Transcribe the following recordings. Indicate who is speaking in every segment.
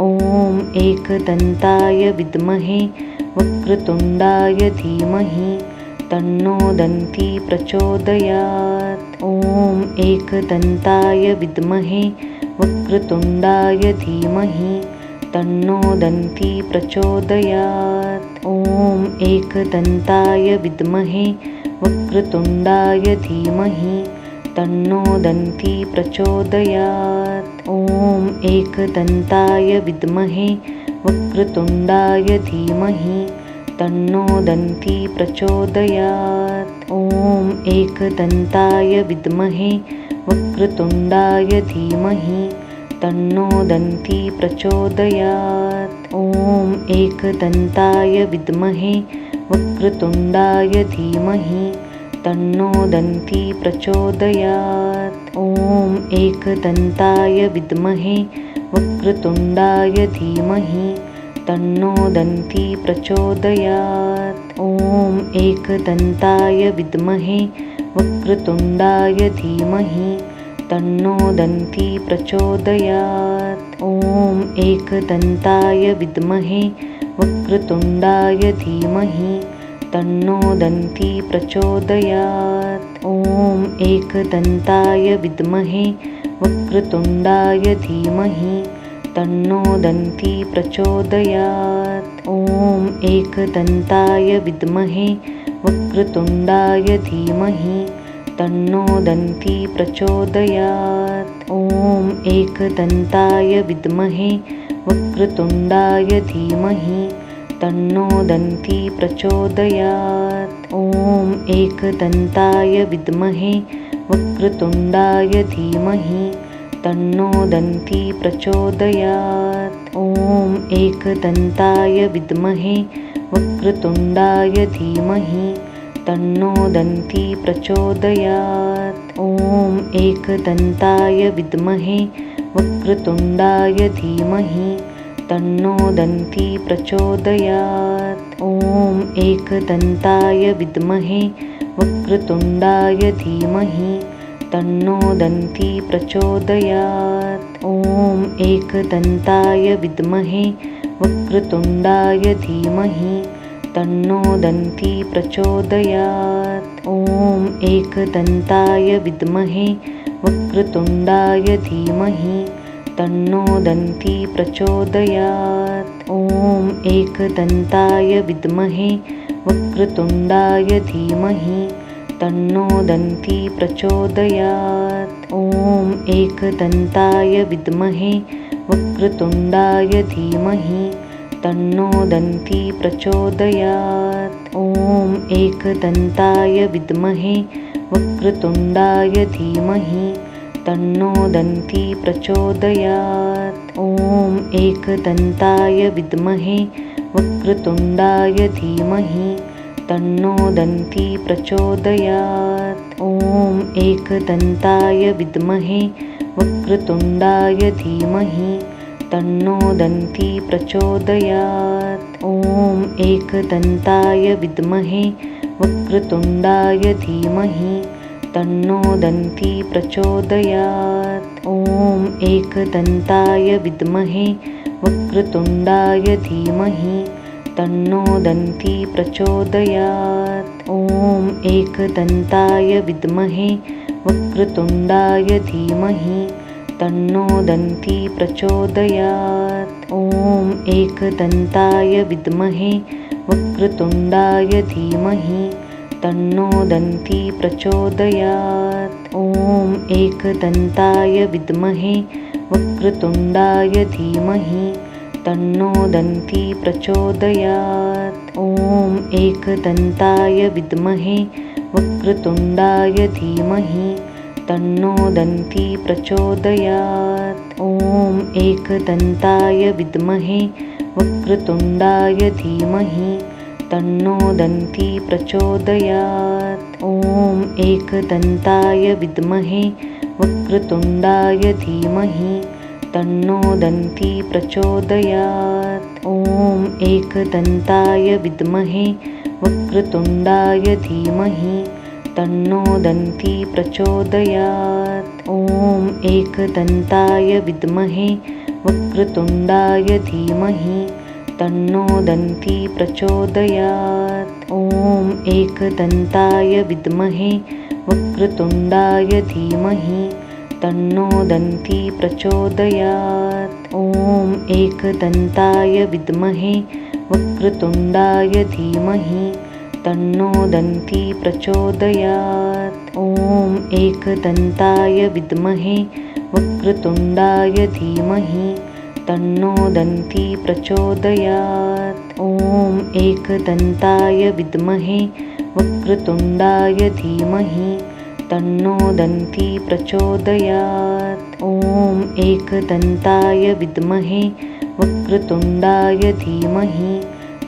Speaker 1: ॐ एकदन्ताय विद्महे वक्रतुण्डाय धीमहि तन्नो दन्ती प्रचोदयात्। ॐ एकदन्ताय विद्महे वक्रतुण्डाय धीमहि तन्नो दन्ती प्रचोदयात्। ॐ एकदन्ताय विद्महे वक्रतुण्डाय धीमहि तन्नो दन्ती प्रचोदयात्। ॐ एकदन्ताय विद्महे वक्रतुण्डाय धीमहि तन्नो दन्ती प्रचोदयात्। ॐ एकदन्ताय विद्महे वक्रतुण्डाय धीमहि तन्नो दन्ती प्रचोदयात्। ॐ एकदन्ताय विद्महे वक्रतुण्डाय धीमहि तन्नो दन्ती प्रचोदयात्। ॐ एकदन्ताय विद्महे वक्रतुण्डाय धीमहि तन्नो दन्ती प्रचोदयात्। ॐ एकदन्ताय विद्महे वक्रतुण्डाय धीमहि तन्नो दन्ती प्रचोदयात्। ॐ एकदन्ताय विद्महे वक्रतुण्डाय धीमहि तन्नो दन्ती प्रचोदयात्। ॐ एकदन्ताय विद्महे वक्रतुण्डाय धीमहि तन्नो दन्ती प्रचोदयात्। ॐ एकदन्ताय विद्महे वक्रतुण्डाय धीमहि तन्नो दन्ती प्रचोदयात्। ॐ एकदन्ताय विद्महे वक्रतुण्डाय धीमहि तन्नो दन्ती प्रचोदयात्। ॐ एकदन्ताय विद्महे वक्रतुण्डाय धीमहि तन्नो दन्ती प्रचोदयात्। ॐ एकदन्ताय विद्महे वक्रतुण्डाय धीमहि तन्नो दन्ती प्रचोदयात्। ॐ एकदन्ताय विद्महे वक्रतुण्डाय धीमहि तन्नो दन्ती प्रचोदयात्। ॐ एकदन्ताय विद्महे वक्रतुण्डाय धीमहि तन्नो दन्ती प्रचोदयात्। ॐ एकदन्ताय विद्महे वक्रतुण्डाय धीमहि तन्नो दन्ती प्रचोदयात्। ॐ एकदन्ताय विद्महे वक्रतुण्डाय धीमहि तन्नो दन्ती प्रचोदयात्। ॐ एकदन्ताय विद्महे वक्रतुण्डाय धीमहि तन्नो दन्ती प्रचोदयात्। ॐ एकदन्ताय विद्महे वक्रतुण्डाय धीमहि तन्नो दन्ती प्रचोदयात्। ॐ एकदन्ताय विद्महे वक्रतुण्डाय धीमहि तन्नो दन्ती प्रचोदयात्। ॐ एकदन्ताय विद्महे वक्रतुण्डाय धीमहि तन्नो दन्ती प्रचोदयात्। ॐ एकदन्ताय विद्महे वक्रतुण्डाय धीमहि तन्नो दन्ती प्रचोदयात्। ॐ एकदन्ताय विद्महे वक्रतुण्डाय धीमहि तन्नो दन्ती प्रचोदयात्। ॐ एकदन्ताय विद्महे वक्रतुण्डाय धीमहि तन्नो दन्ती प्रचोदयात्। ॐ एकदन्ताय विद्महे वक्रतुण्डाय धीमहि तन्नो दन्ती प्रचोदयात्। ॐ एकदन्ताय विद्महे वक्रतुण्डाय धीमहि तन्नो दन्ती प्रचोदयात्। ॐ एकदन्ताय विद्महे वक्रतुण्डाय धीमहि तन्नो दन्ती प्रचोदयात्। ॐ एकदन्ताय विद्महे वक्रतुण्डाय धीमहि तन्नो दन्ती प्रचोदयात्। ॐ एकदन्ताय विद्महे वक्रतुण्डाय धीमहि तन्नो दन्ती प्रचोदयात्। ॐ एकदन्ताय विद्महे वक्रतुण्डाय धीमहि तन्नो दन्ती प्रचोदयात्। ॐ एकदन्ताय विद्महे वक्रतुण्डाय धीमहि तन्नो दन्ती प्रचोदयात्। ॐ एकदन्ताय विद्महे वक्रतुण्डाय धीमहि तन्नो दन्ती प्रचोदयात्। ॐ एकदन्ताय विद्महे वक्रतुण्डाय धीमहि तन्नो दन्ती प्रचोदयात्। ॐ एकदन्ताय विद्महे वक्रतुण्डाय धीमहि तन्नो दन्ती प्रचोदयात्। ॐ एकदन्ताय विद्महे वक्रतुण्डाय धीमहि तन्नो दन्ती प्रचोदयात्। ॐ एकदन्ताय विद्महे वक्रतुण्डाय धीमहि तन्नो दन्ती प्रचोदयात्। ॐ एकदन्ताय विद्महे वक्रतुण्डाय धीमहि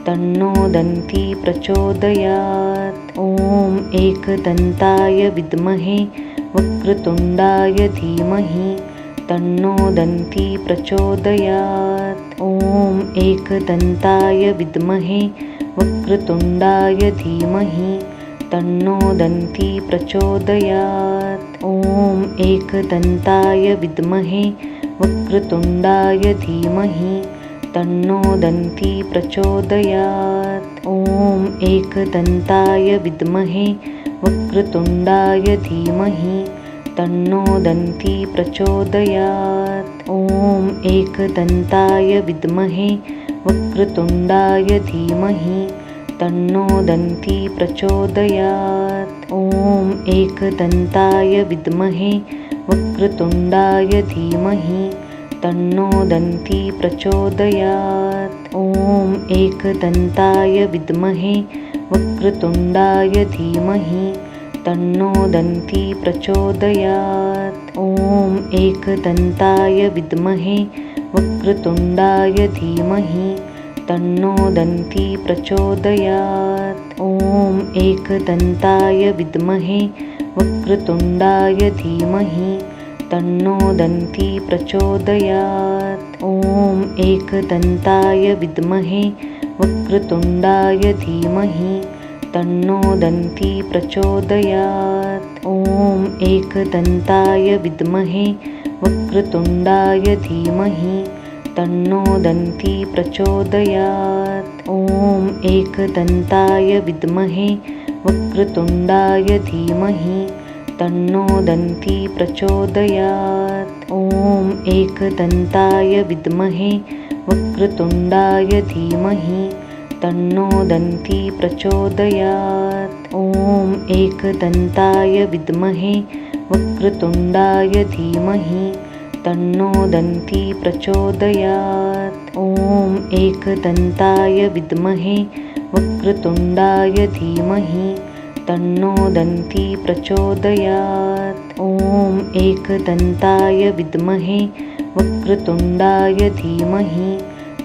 Speaker 1: तन्नो दन्ती प्रचोदयात्। ॐ एकदन्ताय विद्महे वक्रतुण्डाय धीमहि तन्नो दन्ती प्रचोदयात्। ॐ एकदन्ताय विद्महे वक्रतुण्डाय धीमहि तन्नो दन्ती प्रचोदयात्। ॐ एकदन्ताय विद्महे वक्रतुण्डाय धीमहि तन्नो दन्ती प्रचोदयात्। ॐ एकदन्ताय विद्महे वक्रतुण्डाय धीमहि तन्नो दन्ती प्रचोदयात्। ॐ एकदन्ताय विद्महे वक्रतुण्डाय धीमहि तन्नो दन्ती प्रचोदयात्। ॐ एकदन्ताय विद्महे वक्रतुण्डाय धीमहि तन्नो दन्ती प्रचोदयात्। ॐ एकदन्ताय विद्महे वक्रतुण्डाय धीमहि तन्नो दन्ती प्रचोदयात्। ॐ एकदन्ताय विद्महे वक्रतुण्डाय धीमहि तन्नो दन्ती प्रचोदयात्। ॐ एकदन्ताय विद्महे वक्रतुण्डाय धीमहि तन्नो दन्ती प्रचोदयात्। ॐ एकदन्ताय विद्महे वक्रतुण्डाय धीमहि तन्नो दन्ती प्रचोदयात्। ॐ एकदन्ताय विद्महे वक्रतुण्डाय धीमहि तन्नो दन्ती प्रचोदयात्। ॐ एकदन्ताय विद्महे वक्रतुण्डाय धीमहि तन्नो दन्ती प्रचोदयात्। ॐ एकदन्ताय विद्महे वक्रतुण्डाय धीमहि तन्नो दन्ती प्रचोदयात्। ॐ एकदन्ताय विद्महे वक्रतुण्डाय धीमहि तन्नो दन्ती प्रचोदयात्। ॐ एकदन्ताय विद्महे वक्रतुण्डाय धीमहि तन्नो दन्ती प्रचोदयात्। ॐ एकदन्ताय विद्महे वक्रतुण्डाय धीमहि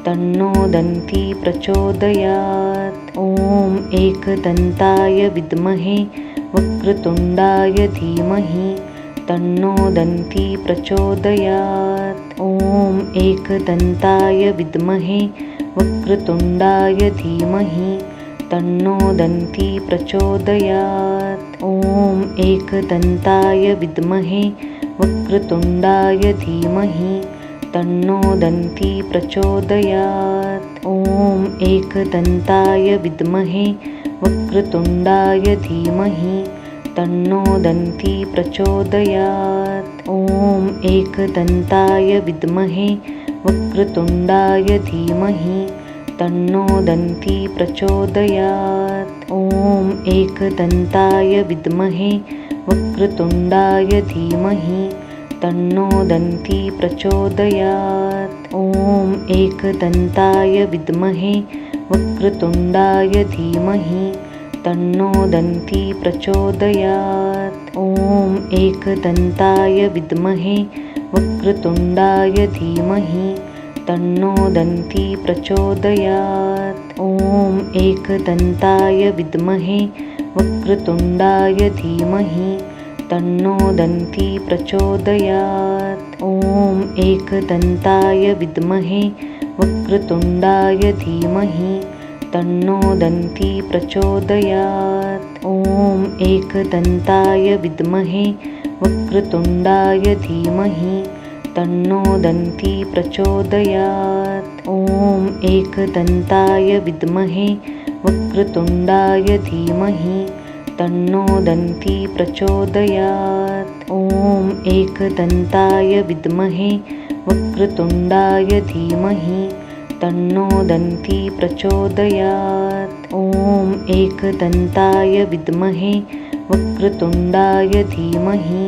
Speaker 1: तन्नो दन्ती प्रचोदयात्। ॐ एकदन्ताय विद्महे वक्रतुण्डाय धीमहि तन्नो दन्ती प्रचोदयात्। ॐ एकदन्ताय विद्महे वक्रतुण्डाय धीमहि तन्नो दन्ती प्रचोदयात्। ॐ एकदन्ताय विद्महे वक्रतुण्डाय धीमहि तन्नो दन्ती प्रचोदयात्। ॐ एकदन्ताय विद्महे वक्रतुण्डाय धीमहि तन्नो दन्ती प्रचोदयात्। ॐ एकदन्ताय विद्महे वक्रतुण्डाय धीमहि तन्नो दन्ती प्रचोदयात्। ॐ एकदन्ताय विद्महे वक्रतुण्डाय धीमहि तन्नो दन्ती प्रचोदयात्। ॐ एकदन्ताय विद्महे वक्रतुण्डाय धीमहि तन्नो दन्ती प्रचोदयात्। ॐ एकदन्ताय विद्महे वक्रतुण्डाय धीमहि तन्नो दन्ती प्रचोदयात्। ॐ एकदन्ताय विद्महे वक्रतुण्डाय धीमहि तन्नो दन्ती प्रचोदयात्। ॐ एकदन्ताय विद्महे वक्रतुण्डाय धीमहि तन्नो दन्ती प्रचोदयात्। ॐ एकदन्ताय विद्महे वक्रतुण्डाय धीमहि तन्नो दन्ती प्रचोदयात्। ॐ एकदन्ताय विद्महे वक्रतुण्डाय धीमहि तन्नो दन्ती प्रचोदयात्। ॐ एकदन्ताय विद्महे वक्रतुण्डाय धीमहि तन्नो दन्ती प्रचोदयात्। ॐ एकदन्ताय विद्महे वक्रतुण्डाय धीमहि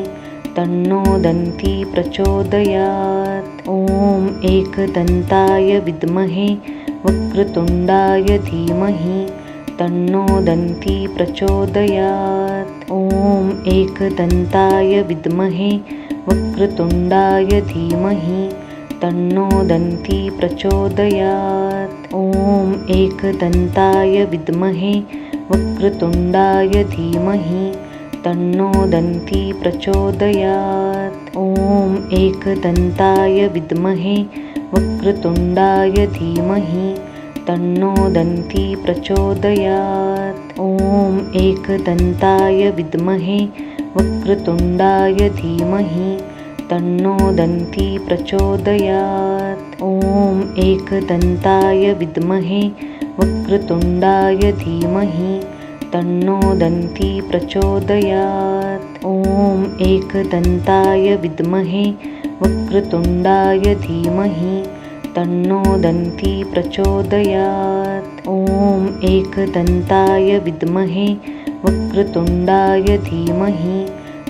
Speaker 1: तन्नो दन्ती प्रचोदयात्। ॐ एकदन्ताय विद्महे वक्रतुण्डाय धीमहि तन्नो दन्ती प्रचोदयात्। ॐ एकदन्ताय विद्महे वक्रतुण्डाय धीमहि तन्नो दन्ती प्रचोदयात्। ॐ एकदन्ताय विद्महे वक्रतुण्डाय धीमहि तन्नो दन्ती प्रचोदयात्। ॐ एकदन्ताय विद्महे वक्रतुण्डाय धीमहि तन्नो दन्ती प्रचोदयात्। ॐ एकदन्ताय विद्महे वक्रतुण्डाय धीमहि तन्नो दन्ती प्रचोदयात्। ॐ एकदन्ताय विद्महे वक्रतुण्डाय धीमहि तन्नो दन्ती प्रचोदयात्। ॐ एकदन्ताय विद्महे वक्रतुण्डाय धीमहि तन्नो दन्ती प्रचोदयात्। ॐ एकदन्ताय विद्महे वक्रतुण्डाय धीमहि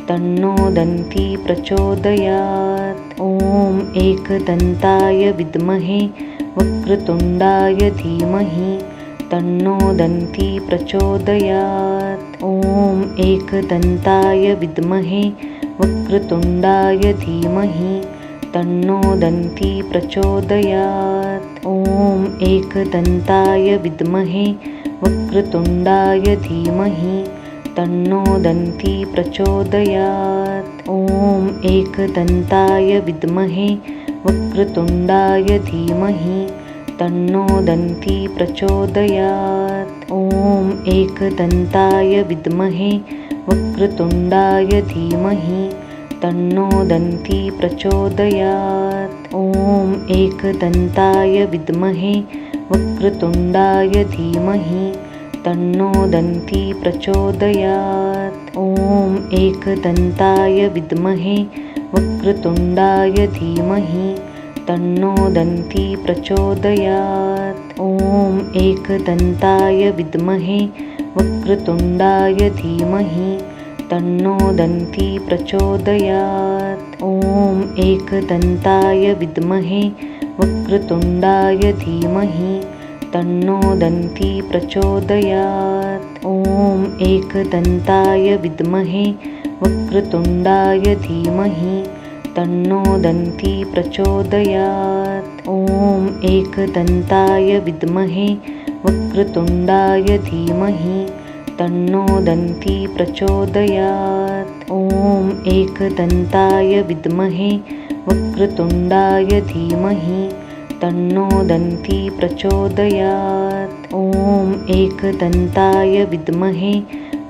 Speaker 1: तन्नो दन्ती प्रचोदयात्। ॐ एकदन्ताय विद्महे वक्रतुण्डाय धीमहि तन्नो दन्ती प्रचोदयात्। ॐ एकदन्ताय विद्महे वक्रतुण्डाय धीमहि तन्नो दन्ती प्रचोदयात्। ॐ एकदन्ताय विद्महे वक्रतुण्डाय धीमहि तन्नो दन्ती प्रचोदयात्। ॐ एकदन्ताय विद्महे वक्रतुण्डाय धीमहि तन्नो दन्ती प्रचोदयात्। ॐ एकदन्ताय विद्महे वक्रतुण्डाय धीमहि तन्नो दन्ती प्रचोदयात्। ॐ एकदन्ताय विद्महे वक्रतुण्डाय धीमहि तन्नो दन्ती प्रचोदयात्। ॐ एकदन्ताय विद्महे वक्रतुण्डाय धीमहि तन्नो दन्ती प्रचोदयात्। ॐ एकदन्ताय विद्महे वक्रतुण्डाय धीमहि तन्नो दन्ती प्रचोदयात्। ॐ एकदन्ताय विद्महे वक्रतुण्डाय धीमहि तन्नो दन्ती प्रचोदयात्। ॐ एकदन्ताय विद्महे वक्रतुण्डाय धीमहि तन्नो दन्ती प्रचोदयात्। ॐ एकदन्ताय विद्महे वक्रतुण्डाय धीमहि तन्नो दन्ती प्रचोदयात्। ॐ एकदन्ताय विद्महे वक्रतुण्डाय धीमहि तन्नो दन्ती प्रचोदयात्। ॐ एकदन्ताय विद्महे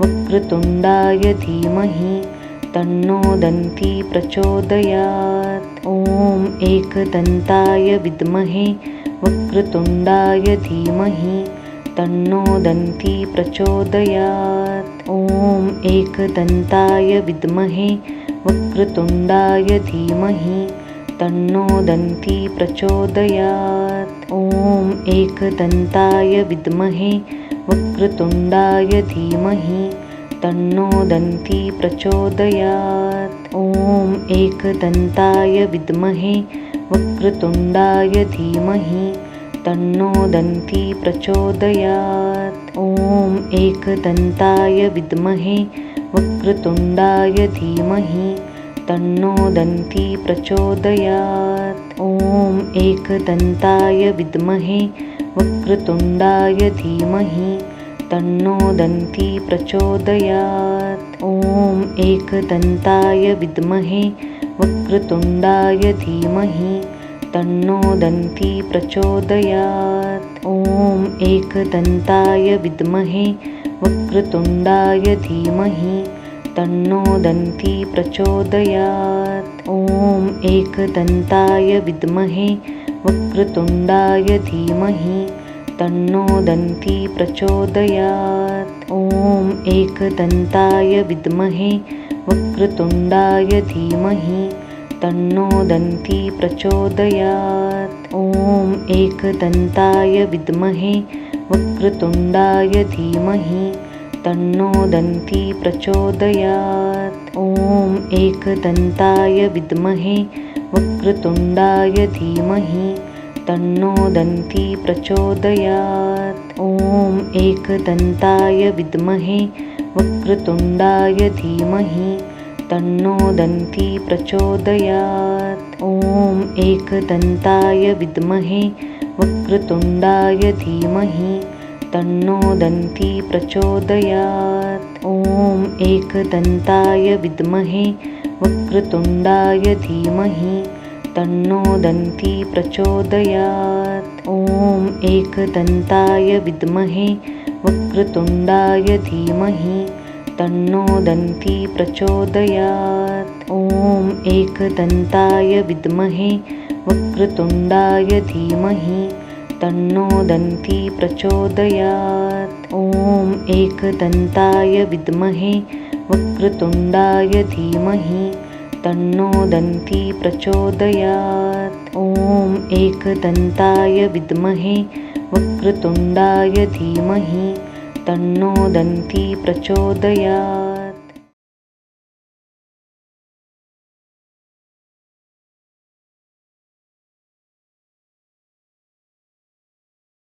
Speaker 1: वक्रतुण्डाय धीमहि तन्नो दन्ती प्रचोदयात्। ॐ एकदन्ताय विद्महे वक्रतुण्डाय धीमहि तन्नो दन्ती प्रचोदयात्। ॐ एकदन्ताय विद्महे वक्रतुण्डाय धीमहि तन्नो दन्ती प्रचोदयात्। ॐ एकदन्ताय विद्महे वक्रतुण्डाय धीमहि तन्नो दन्ती प्रचोदयात्। ॐ एकदन्ताय विद्महे वक्रतुण्डाय धीमहि तन्नो दन्ती प्रचोदयात्। ॐ एकदन्ताय विद्महे वक्रतुण्डाय धीमहि तन्नो दन्ती प्रचोदयात्। ॐ एकदन्ताय विद्महे वक्रतुण्डाय धीमहि तन्नो दन्ती प्रचोदयात्। ॐ एकदन्ताय विद्महे वक्रतुण्डाय धीमहि तन्नो दन्ती प्रचोदयात्। ॐ एकदन्ताय विद्महे वक्रतुण्डाय धीमहि तन्नो दन्ती प्रचोदयात्। ॐ एकदन्ताय विद्महे वक्रतुण्डाय धीमहि तन्नो दन्ती प्रचोदयात्। ॐ एकदन्ताय विद्महे वक्रतुण्डाय धीमहि तन्नो दन्ती प्रचोदयात्। ॐ एकदन्ताय विद्महे वक्रतुण्डाय धीमहि तन्नो दन्ती प्रचोदयात्। ॐ एकदन्ताय विद्महे वक्रतुण्डाय धीमहि तन्नो दन्ती प्रचोदयात्। ॐ एकदन्ताय विद्महे वक्रतुण्डाय धीमहि तन्नो दन्ती प्रचोदयात्। ॐ एकदन्ताय विद्महे वक्रतुण्डाय धीमहि तन्नो दन्ती प्रचोदयात्। ॐ एकदन्ताय विद्महे वक्रतुण्डाय धीमहि तन्नो दन्ती प्रचोदयात्। ॐ एकदन्ताय विद्महे वक्रतुण्डाय धीमहि तन्नो दन्ती प्रचोदयात्। ॐ एकदन्ताय विद्महे वक्रतुण्डाय धीमहि तन्नो दन्ती प्रचोदयात्। ॐ एकदन्ताय विद्महे वक्रतुण्डाय धीमहि तन्नो दन्ती प्रचोदयात्। ॐ एकदन्ताय विद्महे वक्रतुण्डाय धीमहि तन्नो दन्ती प्रचोदयात्।